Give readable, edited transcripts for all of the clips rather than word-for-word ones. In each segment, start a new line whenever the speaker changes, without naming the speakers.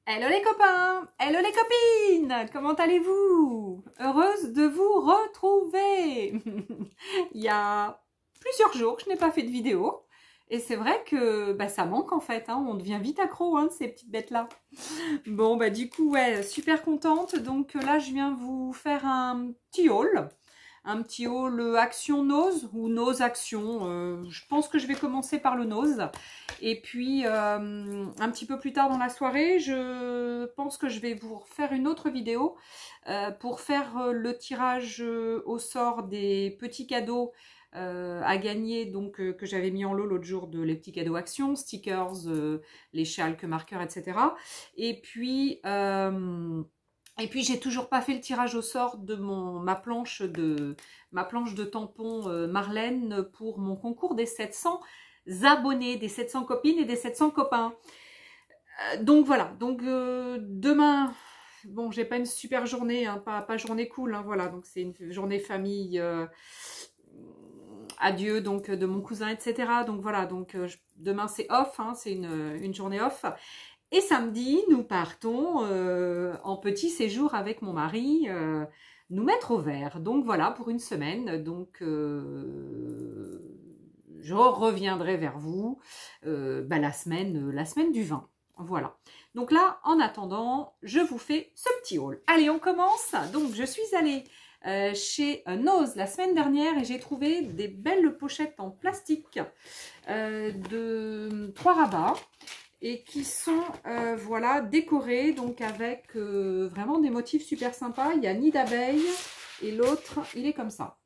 Hello les copains, hello les copines, comment allez-vous? Heureuse de vous retrouver. Il y a plusieurs jours que je n'ai pas fait de vidéo et c'est vrai que ça manque en fait, hein, on devient vite accro de ces petites bêtes-là. Bon du coup ouais, super contente, donc là je viens vous faire un petit haul. Un petit haul action nose ou nose action. Je pense que je vais commencer par le nose. Et puis, un petit peu plus tard dans la soirée, je pense que je vais vous refaire une autre vidéo pour faire le tirage au sort des petits cadeaux à gagner donc que j'avais mis en lot l'autre jour de les petits cadeaux action, stickers, les chalques, marqueurs, etc. Et puis j'ai toujours pas fait le tirage au sort de ma planche de tampons Marlène pour mon concours des 700 abonnés, des 700 copines et des 700 copains. Donc voilà, donc demain, bon j'ai pas une super journée, hein, pas journée cool, hein, voilà, donc c'est une journée famille, adieu donc de mon cousin, etc. Donc voilà, donc demain c'est off, hein, c'est une journée off. Et samedi, nous partons en petit séjour avec mon mari, nous mettre au vert. Donc voilà, pour une semaine. Donc je reviendrai vers vous la semaine du 20. Voilà. Donc là, en attendant, je vous fais ce petit haul. Allez, on commence. Donc je suis allée chez Nose la semaine dernière et j'ai trouvé des belles pochettes en plastique de 3 rabats. Et qui sont voilà, décorés donc avec vraiment des motifs super sympas. Il y a nid d'abeille et l'autre il est comme ça.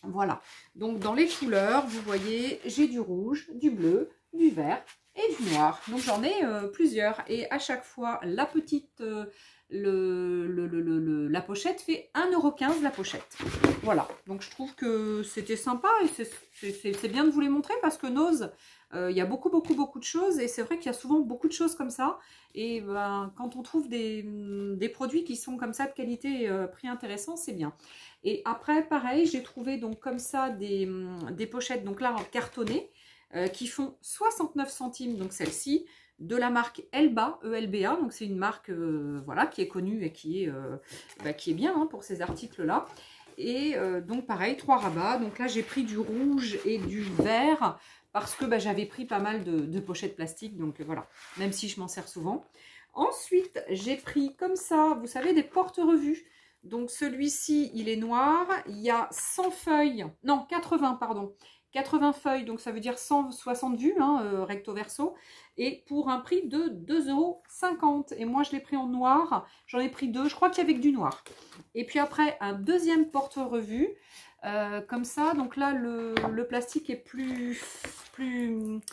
Voilà, donc dans les couleurs vous voyez j'ai du rouge, du bleu, du vert et du noir. Donc j'en ai plusieurs et à chaque fois la petite la pochette fait 1,15 € la pochette. Voilà, donc je trouve que c'était sympa et c'est bien de vous les montrer parce que Nose, il y a beaucoup de choses et c'est vrai qu'il y a souvent beaucoup de choses comme ça. Et quand on trouve des produits qui sont comme ça de qualité, prix intéressant, c'est bien. Et après, pareil, j'ai trouvé donc comme ça des pochettes, donc là en cartonné, qui font 69 centimes, donc celle-ci, de la marque Elba, ELBA, donc c'est une marque voilà, qui est connue et qui est bien hein, pour ces articles-là. Et donc pareil, 3 rabats, donc là j'ai pris du rouge et du vert, parce que j'avais pris pas mal de pochettes plastiques, donc voilà, même si je m'en sers souvent. Ensuite, j'ai pris comme ça, vous savez, des porte-revues. Donc celui-ci, il est noir, il y a 100 feuilles, non 80 pardon, 80 feuilles, donc ça veut dire 160 vues, hein, recto verso, et pour un prix de 2,50 €. Et moi je l'ai pris en noir, j'en ai pris 2, je crois qu'il y avait que du noir. Et puis après, un deuxième porte-revue, comme ça, donc là le plastique est plus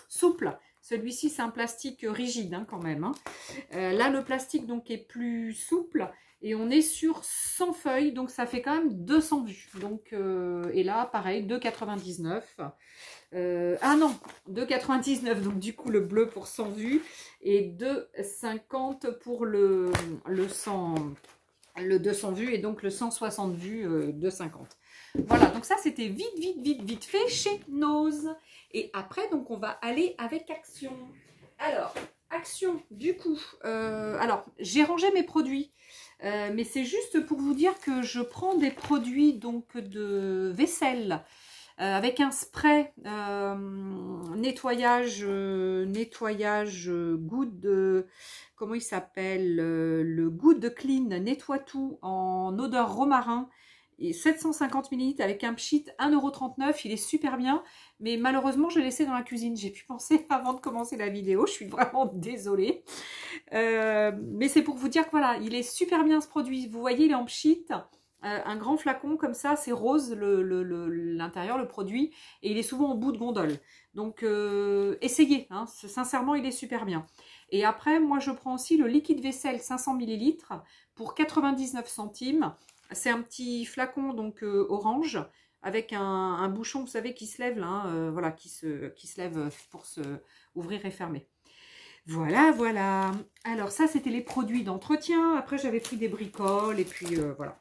souple. Celui-ci c'est un plastique rigide hein, quand même. Hein. Là le plastique donc est plus souple et on est sur 100 feuilles, donc ça fait quand même 200 vues. Donc et là pareil 2,99 €. Ah non, 2,99 €, donc du coup le bleu pour 100 vues et 2,50 € pour le 200 vues et donc le 160 vues 2,50 €. Voilà, donc ça c'était vite fait chez Nose. Et après donc on va aller avec Action. Alors Action du coup, alors j'ai rangé mes produits, mais c'est juste pour vous dire que je prends des produits donc de vaisselle avec un spray nettoyage Good, comment il s'appelle, le Good Clean nettoie tout en odeur romarin et 750 ml avec un pchit 1,39 €. Il est super bien, mais malheureusement je l'ai laissé dans la cuisine, j'ai pu penser avant de commencer la vidéo, je suis vraiment désolée, mais c'est pour vous dire que voilà, il est super bien ce produit. Vous voyez, il est en pchit. Un grand flacon comme ça, c'est rose l'intérieur, le produit, et il est souvent au bout de gondole. Donc essayez, hein, sincèrement il est super bien. Et après moi je prends aussi le liquide vaisselle 500 ml pour 99 centimes. C'est un petit flacon donc orange avec un bouchon, vous savez, qui se lève là, hein, voilà, qui se lève pour se ouvrir et fermer. Voilà, voilà. Alors ça c'était les produits d'entretien. Après j'avais pris des bricoles et puis voilà.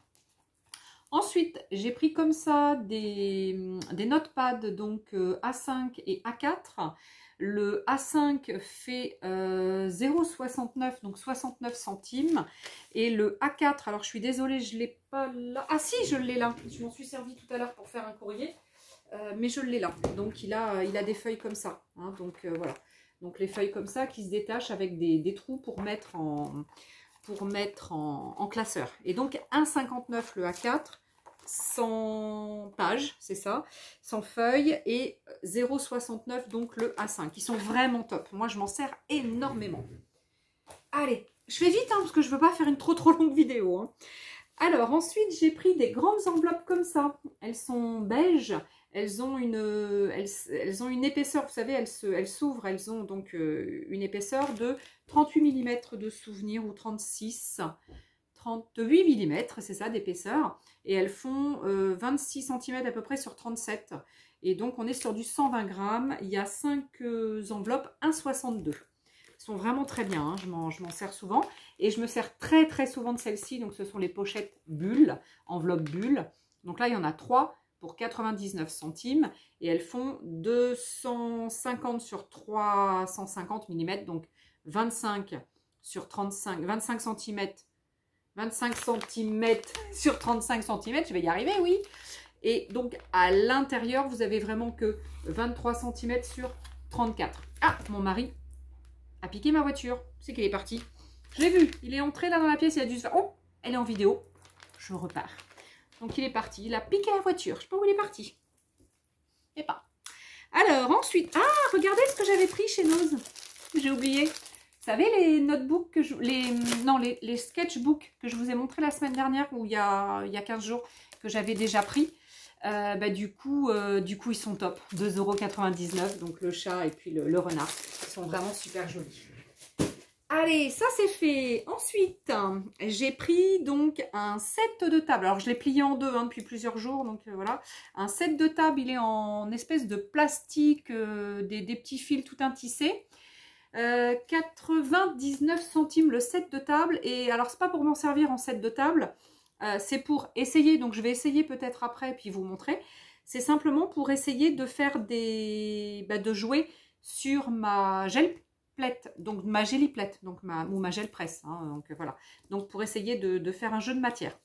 Ensuite, j'ai pris comme ça des notepads donc A5 et A4 Le A5 fait 0,69, donc 69 centimes. Et le A4, alors je suis désolée, je ne l'ai pas là. Ah si, je l'ai là. Je m'en suis servi tout à l'heure pour faire un courrier. Mais je l'ai là. Donc il a des feuilles comme ça. Hein, donc voilà. Donc les feuilles comme ça qui se détachent avec des trous pour mettre en classeur. Et donc 1,59 le A4. 100 pages, c'est ça, 100 feuilles et 0,69 donc le A5. Ils sont vraiment top. Moi, je m'en sers énormément. Allez, je fais vite parce que je ne veux pas faire une trop longue vidéo. Hein. Alors, ensuite, j'ai pris des grandes enveloppes comme ça. Elles sont beiges. Elles ont une épaisseur, vous savez, elles s'ouvrent. Elles ont donc une épaisseur de 38 mm de souvenir ou 36 38 mm, c'est ça, d'épaisseur. Et elles font 26 cm à peu près sur 37. Et donc, on est sur du 120 grammes. Il y a 5 enveloppes, 1,62. Elles sont vraiment très bien. Hein. Je m'en sers souvent. Et je me sers très souvent de celles-ci. Donc, ce sont les pochettes bulles, enveloppe bulle. Donc là, il y en a 3 pour 99 centimes. Et elles font 250 sur 350 mm. Donc, 25 sur 35, 25 cm. 25 cm sur 35 cm, je vais y arriver, oui. Et donc, à l'intérieur, vous avez vraiment que 23 cm sur 34. Ah, mon mari a piqué ma voiture. C'est qu'il est parti. Je l'ai vu. Il est entré là dans la pièce. Il a dû se faire... Oh, elle est en vidéo. Je repars. Donc, il est parti. Il a piqué la voiture. Je ne sais pas où il est parti. Et pas. Alors, ensuite... Ah, regardez ce que j'avais pris chez Nose. J'ai oublié. Vous savez, les notebooks, les sketchbooks que je vous ai montré la semaine dernière, ou il y a 15 jours, que j'avais déjà pris, du coup, ils sont top. 2,99 €, donc le chat et puis le renard. Ils sont vraiment super jolis. Allez, ça c'est fait. Ensuite, j'ai pris donc un set de table. Alors, je l'ai plié en deux depuis plusieurs jours, donc voilà. Un set de table, il est en espèce de plastique, des petits fils tout un tissé. 99 centimes le set de table. Et alors c'est pas pour m'en servir en set de table, c'est pour essayer, donc je vais essayer peut-être après puis vous montrer. C'est simplement pour essayer de faire de jouer sur ma gelplette, donc ma géliplette, donc ou ma gel presse, hein, donc voilà. Donc pour essayer de faire un jeu de matière.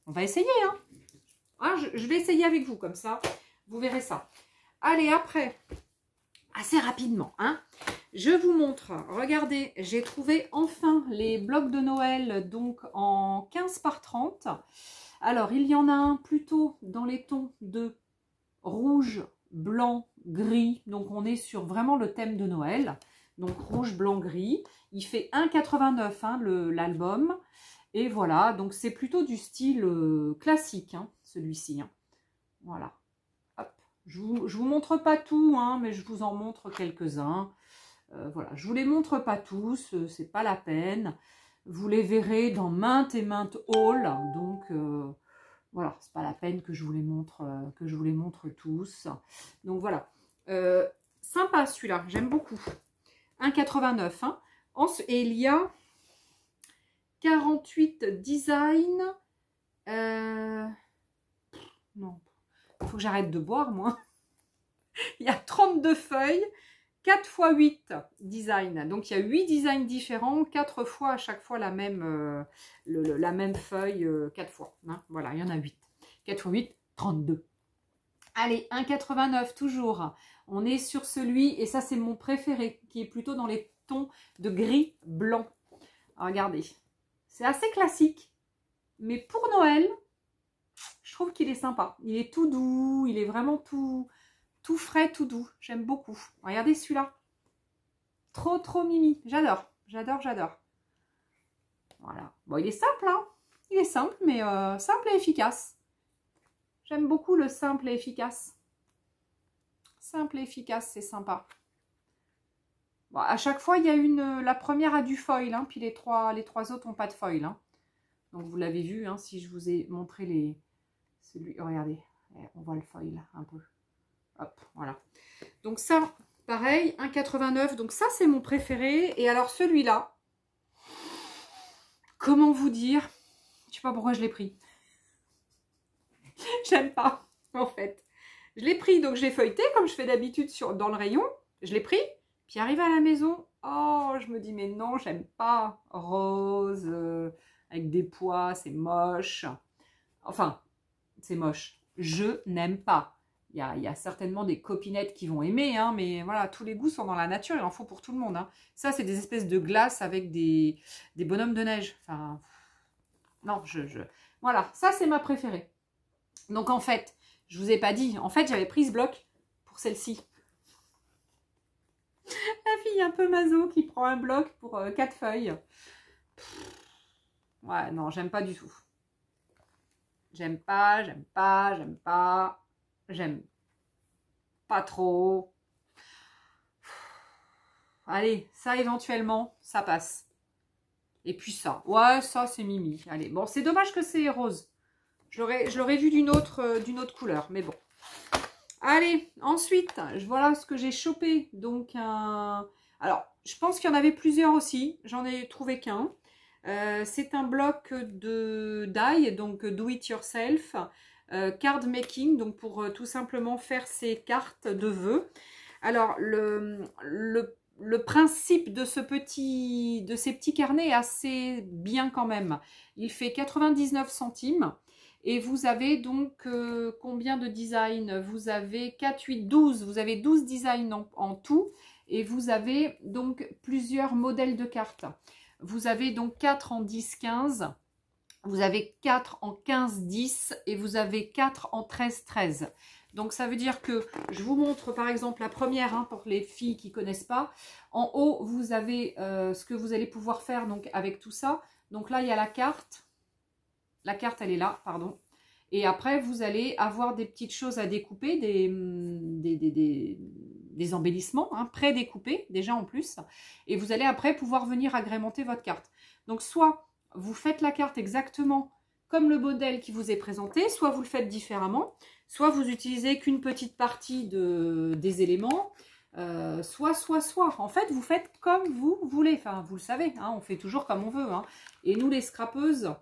On va essayer, hein. Ah, je vais essayer avec vous comme ça, vous verrez ça. Allez, après, assez rapidement, hein. Je vous montre, regardez, j'ai trouvé enfin les blocs de Noël, donc en 15 par 30. Alors, il y en a un plutôt dans les tons de rouge, blanc, gris. Donc, on est sur vraiment le thème de Noël. Donc, rouge, blanc, gris. Il fait 1,89 hein, l'album. Et voilà, donc c'est plutôt du style classique, hein, celui-ci. Hein. Voilà. Hop. Je vous montre pas tout, hein, mais je vous en montre quelques-uns. Voilà, je vous les montre pas tous, c'est pas la peine. Vous les verrez dans maintes et maintes hauls, donc voilà, c'est pas la peine que je vous les montre tous. Donc voilà, sympa celui-là, j'aime beaucoup. 1,89 hein. Et il y a 48 designs. Non, il faut que j'arrête de boire moi. Il y a 32 feuilles. 4 x 8 designs, donc il y a 8 designs différents, 4 fois à chaque fois la même feuille, 4 fois, hein. Voilà, il y en a 8, 4 x 8, 32. Allez, 1,89 toujours, on est sur celui, et ça c'est mon préféré, qui est plutôt dans les tons de gris blanc. Regardez, c'est assez classique, mais pour Noël, je trouve qu'il est sympa, il est tout doux, il est vraiment tout frais, tout doux. J'aime beaucoup. Regardez celui-là. Trop mimi. J'adore. J'adore. Voilà. Bon, il est simple, hein. Il est simple, mais simple et efficace. J'aime beaucoup le simple et efficace. Simple et efficace, c'est sympa. Bon, à chaque fois, il y a la première a du foil, hein, puis les trois autres n'ont pas de foil. Hein. Donc, vous l'avez vu, hein, si je vous ai montré celui. Regardez, on voit le foil un peu. Hop, voilà. Donc ça, pareil, 1,89. Donc ça, c'est mon préféré. Et alors celui-là, comment vous dire? Je sais pas pourquoi je l'ai pris. J'aime pas, en fait. Je l'ai pris, donc je l'ai feuilleté, comme je fais d'habitude dans le rayon. Je l'ai pris. Puis arrivé à la maison, oh, je me dis, mais non, j'aime pas. Rose, avec des pois, c'est moche. Enfin, c'est moche. Je n'aime pas. Il y a certainement des copinettes qui vont aimer, hein, mais voilà, tous les goûts sont dans la nature, il en faut pour tout le monde. Hein. Ça, c'est des espèces de glaces avec des bonhommes de neige. Enfin, non, voilà, ça, c'est ma préférée. Donc, en fait, je vous ai pas dit, en fait, j'avais pris ce bloc pour celle-ci. La fille un peu maso qui prend un bloc pour 4 feuilles. Ouais, non, j'aime pas du tout. J'aime pas, j'aime pas, j'aime pas, j'aime pas trop. Allez, ça éventuellement, ça passe. Et puis ça, ouais, ça c'est Mimi. Allez, bon, c'est dommage que c'est rose. Je l'aurais vu d'une autre couleur, mais bon. Allez, ensuite, voilà ce que j'ai chopé. Donc, alors, je pense qu'il y en avait plusieurs aussi. J'en ai trouvé qu'un. C'est un bloc de die, donc do it yourself, card making, donc pour tout simplement faire ses cartes de vœux. Alors, le principe de ces petits carnets est assez bien quand même. Il fait 99 centimes. Et vous avez donc combien de designs? Vous avez 4, 8, 12. Vous avez 12 designs en tout. Et vous avez donc plusieurs modèles de cartes. Vous avez donc 4 en 10, 15. Vous avez 4 en 15, 10. Et vous avez 4 en 13, 13. Donc ça veut dire que je vous montre par exemple la première, hein, pour les filles qui ne connaissent pas. En haut, vous avez ce que vous allez pouvoir faire donc avec tout ça. Donc là, il y a la carte. La carte, elle est là, pardon. Et après, vous allez avoir des petites choses à découper, des embellissements, hein, pré-découpés, déjà en plus. Et vous allez après pouvoir venir agrémenter votre carte. Donc, soit vous faites la carte exactement comme le modèle qui vous est présenté, soit vous le faites différemment, soit vous utilisez qu'une petite partie des éléments, soit. En fait, vous faites comme vous voulez. Enfin, vous le savez, hein, on fait toujours comme on veut. Hein. Et nous, les scrapeuses...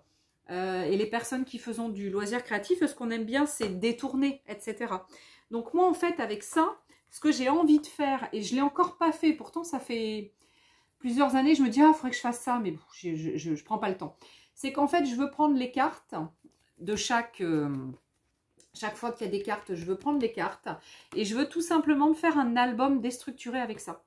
et les personnes qui faisons du loisir créatif, ce qu'on aime bien, c'est détourner, etc. Donc moi, en fait, avec ça, ce que j'ai envie de faire, et je ne l'ai encore pas fait, pourtant ça fait plusieurs années, je me dis, ah, il faudrait que je fasse ça, mais bon, je ne prends pas le temps. C'est qu'en fait, je veux prendre les cartes de chaque fois qu'il y a des cartes, je veux prendre les cartes, et je veux tout simplement me faire un album déstructuré avec ça.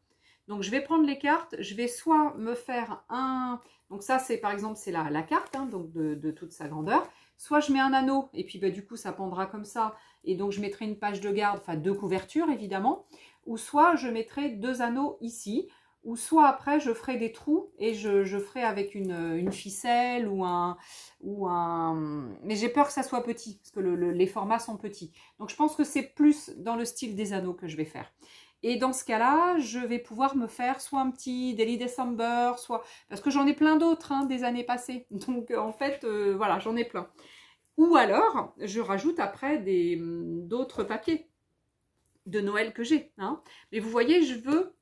Donc, je vais prendre les cartes, je vais soit me faire un... Donc, ça, c'est par exemple, c'est la carte, hein, donc de toute sa grandeur. Soit je mets un anneau, et puis bah, du coup, ça pendra comme ça. Et donc, je mettrai une page de garde, enfin 2 couvertures, évidemment. Ou soit, je mettrai 2 anneaux ici. Ou soit, après, je ferai des trous, et je ferai avec une ficelle ou un... Mais j'ai peur que ça soit petit, parce que les formats sont petits. Donc, je pense que c'est plus dans le style des anneaux que je vais faire. Et dans ce cas-là, je vais pouvoir me faire soit un petit Daily December, soit... Parce que j'en ai plein d'autres, hein, des années passées. Donc, en fait, voilà, j'en ai plein. Ou alors, je rajoute après d'autres papiers de Noël que j'ai. Hein. Mais vous voyez, je veux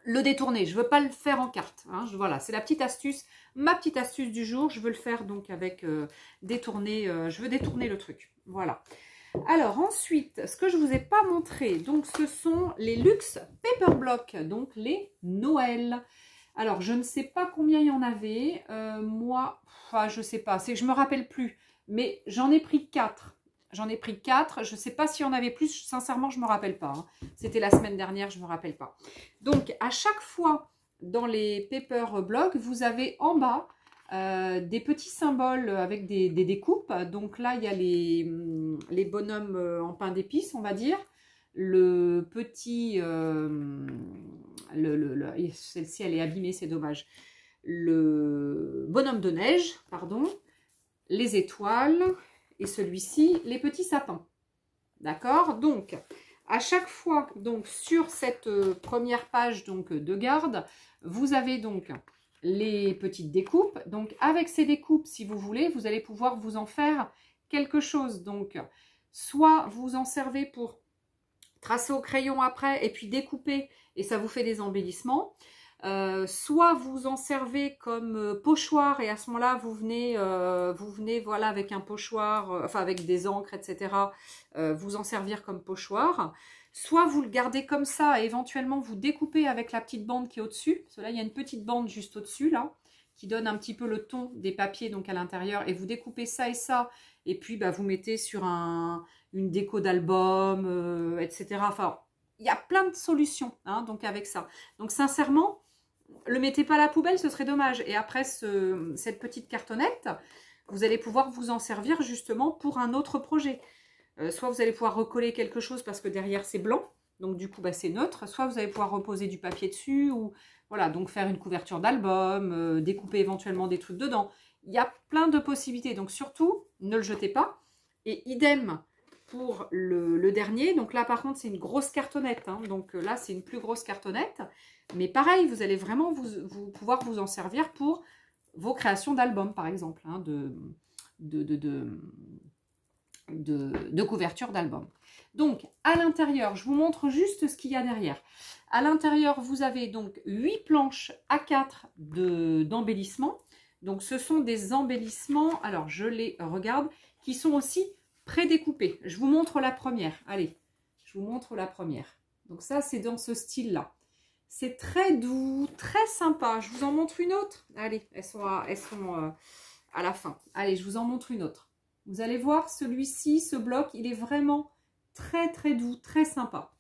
le détourner. Je ne veux pas le faire en carte. Hein. Voilà, c'est la petite astuce. Ma petite astuce du jour, je veux le faire donc avec détourner. Je veux détourner le truc. Voilà. Alors ensuite, ce que je ne vous ai pas montré, donc ce sont les Luxe Paper Block, donc les Noël. Alors je ne sais pas combien il y en avait, moi, enfin je ne sais pas, c'est que je ne me rappelle plus, mais j'en ai pris 4. J'en ai pris 4, je ne sais pas s'il y en avait plus, sincèrement je ne me rappelle pas. Hein. C'était la semaine dernière, je ne me rappelle pas. Donc à chaque fois dans les Paper Block, vous avez en bas des petits symboles avec des découpes. Donc là, il y a les bonhommes en pain d'épices, on va dire. Le petit... celle-ci, elle est abîmée, c'est dommage. Le bonhomme de neige, pardon. Les étoiles. Et celui-ci, les petits sapins. D'accord? Donc, à chaque fois, donc, sur cette première page donc, de garde, vous avez donc... les petites découpes. Donc, avec ces découpes, si vous voulez, vous allez pouvoir vous en faire quelque chose. Donc, soit vous en servez pour tracer au crayon après et puis découper et ça vous fait des embellissements. Soit vous en servez comme pochoir et à ce moment-là, vous venez voilà, avec un pochoir, enfin avec des encres, etc. Vous en servir comme pochoir. Soit vous le gardez comme ça et éventuellement vous découpez avec la petite bande qui est au-dessus. Parce que là, il y a une petite bande juste au-dessus, là, qui donne un petit peu le ton des papiers donc à l'intérieur. Et vous découpez ça et ça. Et puis, bah, vous mettez sur une déco d'album, etc. Enfin, il y a plein de solutions hein, donc avec ça. Donc, sincèrement, le mettez pas à la poubelle, ce serait dommage. Et après cette petite cartonnette, vous allez pouvoir vous en servir justement pour un autre projet. Soit vous allez pouvoir recoller quelque chose parce que derrière c'est blanc, donc du coup bah, c'est neutre. Soit vous allez pouvoir reposer du papier dessus, ou voilà, donc faire une couverture d'album, découper éventuellement des trucs dedans. Il y a plein de possibilités, donc surtout, ne le jetez pas. Et idem pour le dernier. Donc là par contre c'est une grosse cartonnette, hein. Donc là c'est une plus grosse cartonnette. Mais pareil, vous allez vraiment pouvoir vous en servir pour vos créations d'albums par exemple, hein, de couverture d'album. Donc, à l'intérieur, je vous montre juste ce qu'il y a derrière. À l'intérieur, vous avez donc 8 planches A4 d'embellissement. Donc, ce sont des embellissements, alors je les regarde, qui sont aussi prédécoupés. Je vous montre la première. Allez, je vous montre la première. Donc ça, c'est dans ce style-là. C'est très doux, très sympa. Je vous en montre une autre. Allez, elles sont à la fin. Allez, je vous en montre une autre. Vous allez voir, celui-ci, ce bloc, il est vraiment très très doux, très sympa.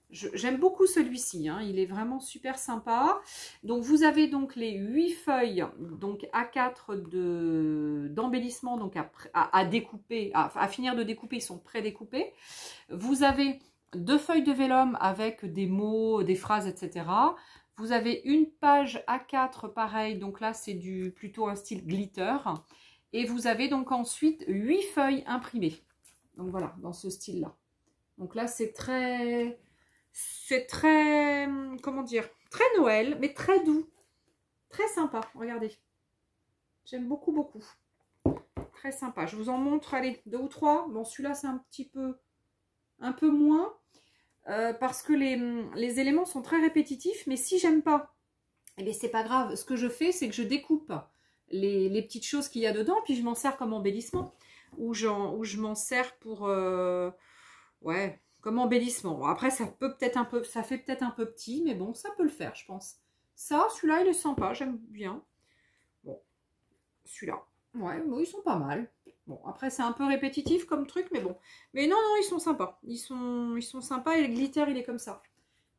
J'aime beaucoup celui-ci, hein, il est vraiment super sympa. Donc vous avez donc les 8 feuilles donc A4 d'embellissement donc à découper, à finir de découper, ils sont prédécoupés. Vous avez 2 feuilles de vélum avec des mots, des phrases, etc. Vous avez une page A4 pareil, donc là c'est plutôt un style glitter. Et vous avez donc ensuite 8 feuilles imprimées. Donc voilà, dans ce style-là. Donc là, c'est très, comment dire, très Noël, mais très doux. Très sympa, regardez. J'aime beaucoup, beaucoup. Très sympa. Je vous en montre, allez, 2 ou 3. Bon, celui-là, c'est un peu moins. Parce que les éléments sont très répétitifs. Mais si j'aime pas, eh bien, c'est pas grave. Ce que je fais, c'est que je découpe les petites choses qu'il y a dedans, puis je m'en sers comme embellissement, ou je m'en sers pour ouais, comme embellissement. Bon, après ça peut peut-être un peu, ça fait peut-être un peu petit, mais bon, ça peut le faire, je pense. Ça, celui-là, il est sympa, j'aime bien. Bon, celui-là, ouais, bon, ils sont pas mal. Bon, après c'est un peu répétitif comme truc, mais bon. Mais non, non, ils sont sympas. Ils sont sympas, et le glitter, il est comme ça.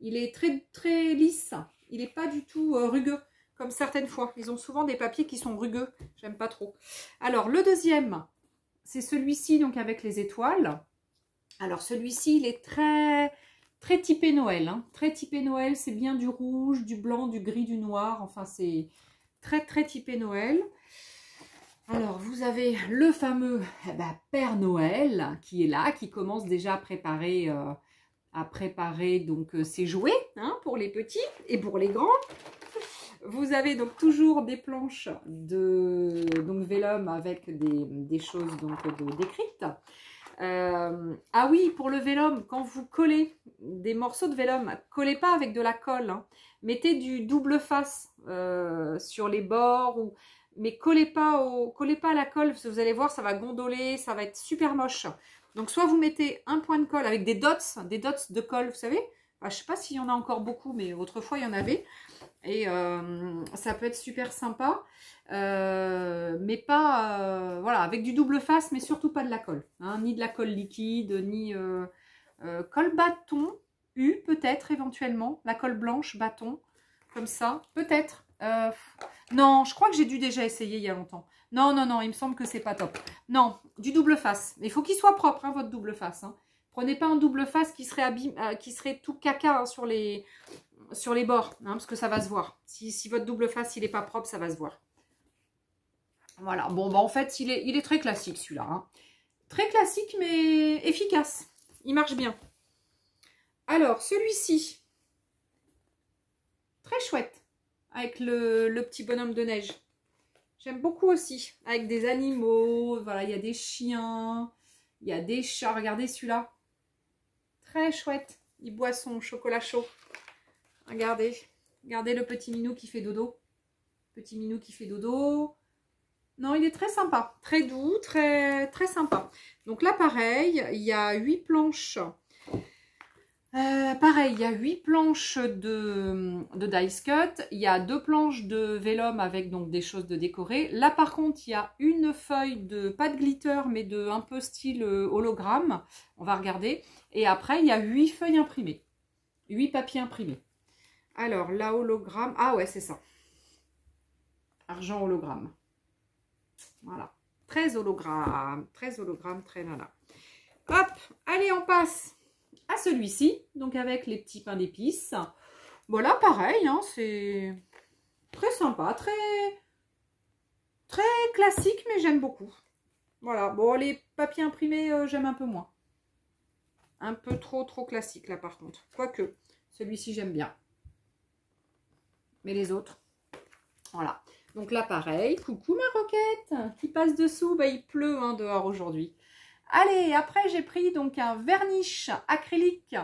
Il est très, très lisse. Il n'est pas du tout rugueux. Comme certaines fois. Ils ont souvent des papiers qui sont rugueux. J'aime pas trop. Alors, le deuxième, c'est celui-ci, donc avec les étoiles. Alors, celui-ci, il est très, très typé Noël. Hein. Très typé Noël. C'est bien du rouge, du blanc, du gris, du noir. Enfin, c'est très, très typé Noël. Alors, vous avez le fameux Père Noël qui est là, qui commence déjà à préparer donc ses jouets hein, pour les petits et pour les grands. Vous avez donc toujours des planches de vélum avec des choses décrites. Ah oui, pour le vélum, quand vous collez des morceaux de vélum, collez pas avec de la colle. Hein. Mettez du double face sur les bords, mais collez pas à la colle, parce que vous allez voir, ça va gondoler, ça va être super moche. Donc soit vous mettez un point de colle avec des dots de colle, vous savez. Enfin, je sais pas s'il y en a encore beaucoup, mais autrefois il y en avait. Et ça peut être super sympa, mais pas, voilà, avec du double face, mais surtout pas de la colle, hein, ni de la colle liquide, ni colle bâton, peut-être éventuellement, la colle blanche, bâton, comme ça, peut-être. Non, je crois que j'ai dû déjà essayer il y a longtemps. Non, non, non, il me semble que c'est pas top. Non, du double face, mais il faut qu'il soit propre, hein, votre double face. Hein. Prenez pas un double face qui serait tout caca hein, sur les bords, hein, parce que ça va se voir. Si votre double face, il n'est pas propre, ça va se voir. Voilà, bon, bah, en fait, il est très classique, celui-là. Hein. Très classique, mais efficace. Il marche bien. Alors, celui-ci, très chouette, avec le petit bonhomme de neige. J'aime beaucoup aussi, avec des animaux. Voilà, il y a des chiens, il y a des chats. Regardez celui-là. Très chouette. Il boit son chocolat chaud. Regardez, regardez le petit minou qui fait dodo. Petit minou qui fait dodo. Non, il est très sympa, très doux, très, très sympa. Donc là, pareil, il y a 8 planches Pareil, il y a 8 planches de dice cut, il y a 2 planches de vellum avec donc des choses de décorer. Là par contre, il y a une feuille de, pas de glitter, mais de un peu style hologramme. On va regarder. Et après, il y a 8 feuilles imprimées. 8 papiers imprimés. Alors, la hologramme, ah ouais, c'est ça. Argent hologramme. Voilà. 13 hologrammes, très nana. Hop, allez, on passe à celui-ci, donc avec les petits pains d'épices. Voilà, pareil, hein, c'est très sympa, très classique, mais j'aime beaucoup. Voilà, bon, les papiers imprimés, j'aime un peu moins. Un peu trop classique, là, par contre. Quoique, celui-ci, j'aime bien. Mais les autres, voilà. Donc là, pareil, coucou ma roquette qui passe dessous, bah, il pleut hein, dehors aujourd'hui. Allez, après j'ai pris donc un vernish acrylique,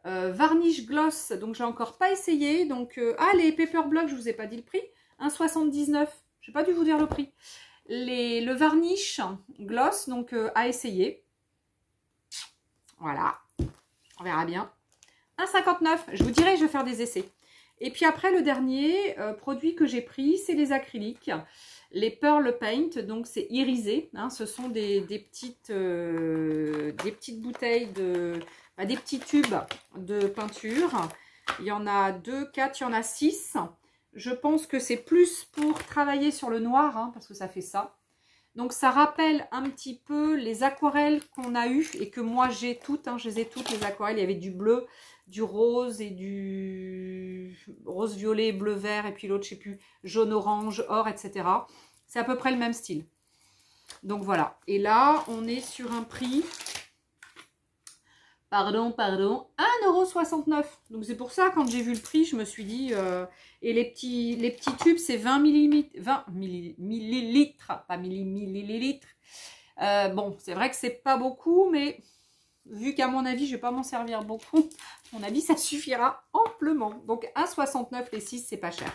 varnish gloss, donc j'ai encore pas essayé. Donc, les paper blocks, je vous ai pas dit le prix, 1,79, j'ai pas dû vous dire le prix. Le varnish gloss, donc à essayer. Voilà, on verra bien. 1,59, je vous dirai, je vais faire des essais. Et puis après, le dernier produit que j'ai pris, c'est les acryliques. Les Pearl Paint, donc c'est irisé. Hein, ce sont des petites bouteilles, des petits tubes de peinture. Il y en a 2, 4, il y en a 6. Je pense que c'est plus pour travailler sur le noir, hein, parce que ça fait ça. Donc ça rappelle un petit peu les aquarelles qu'on a eues et que moi j'ai toutes, hein, je les ai toutes les aquarelles. Il y avait du bleu, du rose et du rose violet, bleu vert et puis l'autre je sais plus, jaune orange, or, etc. C'est à peu près le même style. Donc voilà. Et là on est sur un prix, pardon, 1,69 €. Donc c'est pour ça quand j'ai vu le prix je me suis dit, et les petits tubes c'est 20 millilitres, pas millilitres. Bon c'est vrai que c'est pas beaucoup mais vu qu'à mon avis je vais pas m'en servir beaucoup, à mon avis ça suffira amplement. Donc 1,69 € les 6 c'est pas cher.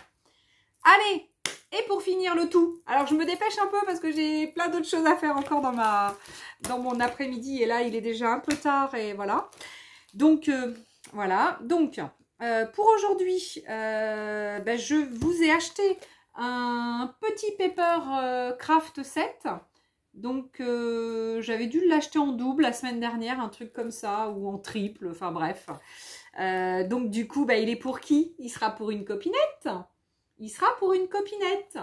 Allez, et pour finir le tout, alors je me dépêche un peu parce que j'ai plein d'autres choses à faire encore dans mon après-midi et là il est déjà un peu tard et voilà. Donc voilà, donc pour aujourd'hui je vous ai acheté un petit paper craft set. Donc j'avais dû l'acheter en double la semaine dernière, un truc comme ça, ou en triple, enfin bref. Donc du coup il est pour qui? Il sera pour une copinette. Il sera pour une copinette.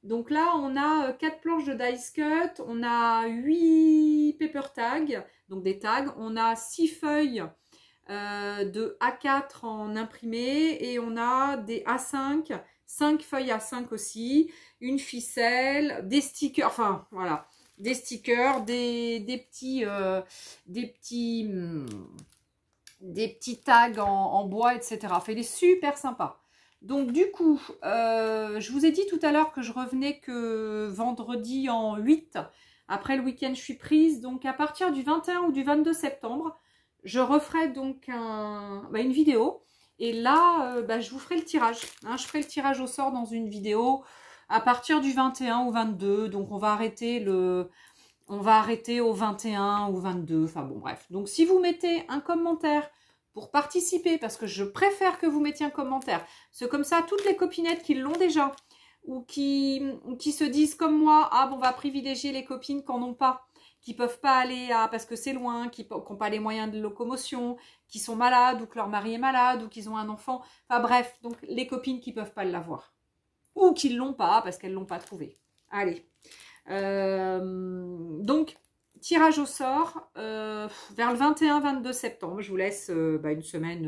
Donc là, on a 4 planches de dice cut, on a 8 paper tags, donc des tags, on a 6 feuilles de A4 en imprimé et on a des A5, 5 feuilles A5 aussi, une ficelle, des stickers, enfin voilà, des stickers, des petits tags en bois, etc. Enfin, il est super sympa. Donc du coup, je vous ai dit tout à l'heure que je revenais que vendredi en 8. Après le week-end, je suis prise. Donc à partir du 21 ou du 22 septembre, je referai donc une vidéo. Et là, je vous ferai le tirage. Hein, je ferai le tirage au sort dans une vidéo à partir du 21 ou 22. Donc on va arrêter au 21 ou 22. Enfin bon, bref. Donc si vous mettez un commentaire pour participer, parce que je préfère que vous mettiez un commentaire. C'est comme ça, toutes les copinettes qui l'ont déjà, ou qui se disent comme moi, ah bon, on va privilégier les copines qui n'en ont pas, qui ne peuvent pas aller parce que c'est loin, qui n'ont pas les moyens de locomotion, qui sont malades, ou que leur mari est malade, ou qu'ils ont un enfant. Enfin bref, donc les copines qui ne peuvent pas l'avoir. Ou qui ne l'ont pas, parce qu'elles ne l'ont pas trouvé. Allez. Donc, tirage au sort vers le 21-22 septembre. Je vous laisse une semaine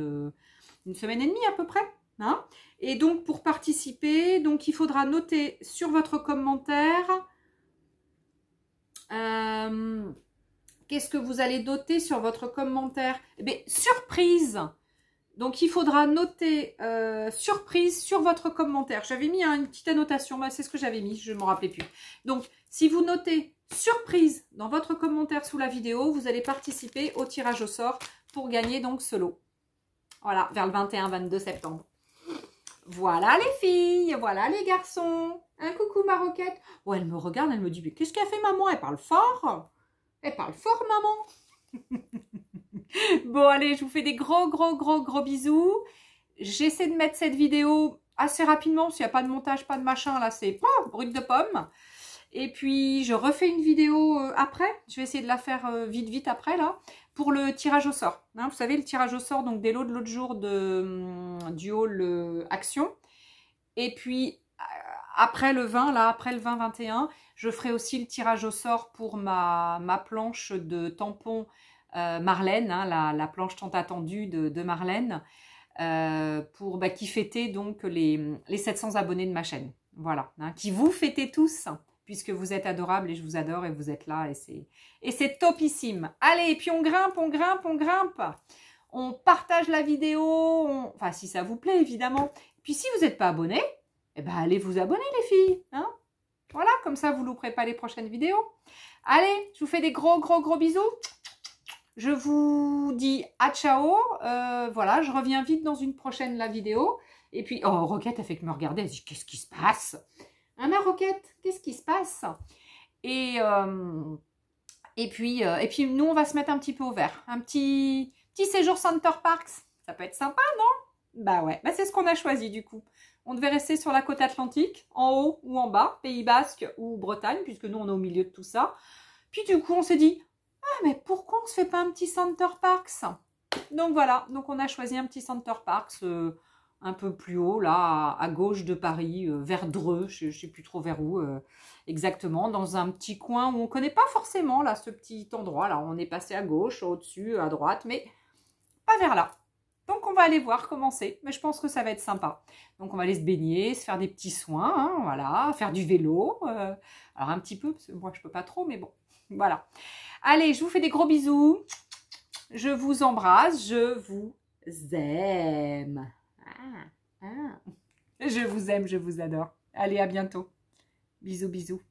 et demie à peu près. Hein, et donc, pour participer, donc, il faudra noter sur votre commentaire. Qu'est-ce que vous allez noter sur votre commentaire? Eh bien, surprise! Donc, il faudra noter surprise sur votre commentaire. J'avais mis une petite annotation. C'est ce que j'avais mis. Je ne me rappelais plus. Donc, si vous notez surprise dans votre commentaire sous la vidéo, vous allez participer au tirage au sort pour gagner donc ce lot. Voilà, vers le 21-22 septembre. Voilà les filles, voilà les garçons. Un coucou ma roquette. Oh, elle me regarde, elle me dit, mais qu'est-ce qu'elle fait maman? Elle parle fort. Elle parle fort maman. Bon, allez, je vous fais des gros bisous. J'essaie de mettre cette vidéo assez rapidement, s'il n'y a pas de montage, pas de machin, là, c'est brut de pomme. Et puis, je refais une vidéo après. Je vais essayer de la faire vite après, là, pour le tirage au sort. Hein, vous savez, le tirage au sort donc des lots de l'autre jour du haul Action. Et puis, après le 20, là, après le 20-21, je ferai aussi le tirage au sort pour ma planche de tampons Marlène, hein, la planche tant attendue de Marlène, qui fêtait donc les 700 abonnés de ma chaîne. Voilà, hein, qui vous fêtez tous, puisque vous êtes adorables et je vous adore et vous êtes là et c'est topissime. Allez, et puis on grimpe. On partage la vidéo, enfin si ça vous plaît évidemment. Puis si vous n'êtes pas abonné, eh ben allez vous abonner les filles, hein. Voilà, comme ça vous ne louperez pas les prochaines vidéos. Allez, je vous fais des gros bisous. Je vous dis à ciao. Voilà, je reviens vite dans une prochaine vidéo. Et puis, oh, Roquette, elle fait que me regarder. Elle dit, qu'est-ce qui se passe? Hein, ma Roquette, qu'est-ce qui se passe? Et puis, nous, on va se mettre un petit peu au vert. Un petit séjour Center Parks. Ça peut être sympa, non? Bah ouais, bah c'est ce qu'on a choisi du coup. On devait rester sur la côte atlantique, en haut ou en bas, Pays Basque ou Bretagne, puisque nous, on est au milieu de tout ça. Puis du coup, on s'est dit, ah, mais pourquoi on ne se fait pas un petit Center Parks? Donc voilà, donc on a choisi un petit Center Parks un peu plus haut, là, à gauche de Paris, vers Dreux, je ne sais plus trop vers où exactement, dans un petit coin où on ne connaît pas forcément, là, ce petit endroit. Là, on est passé à gauche, au-dessus, à droite, mais pas vers là. Donc, on va aller voir comment c'est, mais je pense que ça va être sympa. Donc, on va aller se baigner, se faire des petits soins, hein, voilà, faire du vélo. Alors, un petit peu, parce que moi, je ne peux pas trop, mais bon, voilà. Allez, je vous fais des gros bisous. Je vous embrasse, je vous aime. Je vous aime, je vous adore. Allez, à bientôt. Bisous.